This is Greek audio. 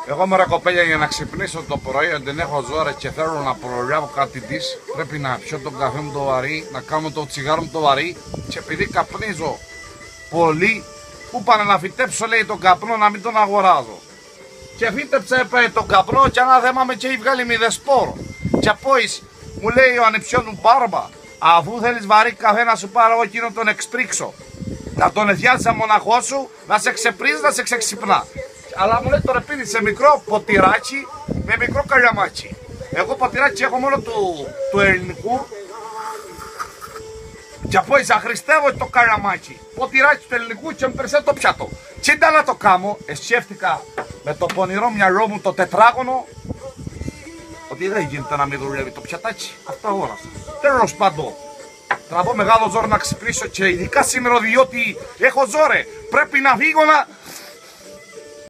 Εγώ μωρέ κοπέλια για να ξυπνήσω το πρωί, αν δεν έχω ζόρες και θέλω να προλάβω κάτι της, πρέπει να πιω τον καφέ μου το βαρύ, να κάνω το τσιγάρο μου το βαρύ και επειδή καπνίζω πολύ, που πάνε να φυτέψω λέει τον καπνό να μην τον αγοράζω. Και φύτεψε τον καπνό και ένα θέμα με και έχει βγάλει μηδεσπόρο. Και πόης μου λέει ο ανιψιός μου μπάρμπα, αφού θέλεις βαρύ καφέ να σου πάρω εγώ εκείνο τον εξπρίξω. Να τον εφιάλεις σαν μοναχό σου, να σε ξεπρίζει, να σε ξεξυπνά. Αλλά μου λέει τώρα πίνει σε μικρό ποτηράκι με μικρό καλιαμάκι. Εγώ ποτηράκι έχω μόνο του ελληνικού. Και από ίσα χρηστεύω το καλιαμάκι. Ποτηράκι του ελληνικού και με περισσεύει το πιάτο. Και ήταν να το κάνω, σκέφτηκα με το πονηρό μυαλό μου το τετράγωνο ότι δεν γίνεται να μην δουλεύει το πιατάκι. Αυτά όρασα. Τέλος πάντων. Τραβώ μεγάλο ζόρι να ξυπνήσω και ειδικά σήμερα διότι έχω ζόρι. Πρέπει να φύγω